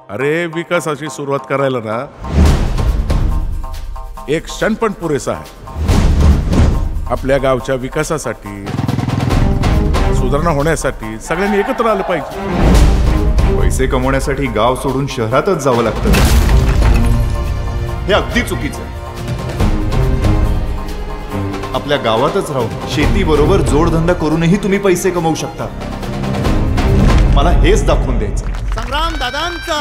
अरे विकासाची सुरुवात करायला ना एक क्षण पण पुरेसा आहे. आपल्या गावच्या विकासासाठी, सुधारणा होण्यासाठी सगळ्यांनी एकत्र आलं पाहिजे. पैसे कमवण्यासाठी गाव सोडून शहरातच जावं लागतं, हे अगदी चुकीचं आहे. आपल्या गावातच राहून शेतीबरोबर जोडधंदा करूनही तुम्ही पैसे कमवू शकता. मला हेच दाखवून द्यायचं. संग्राम दादांचा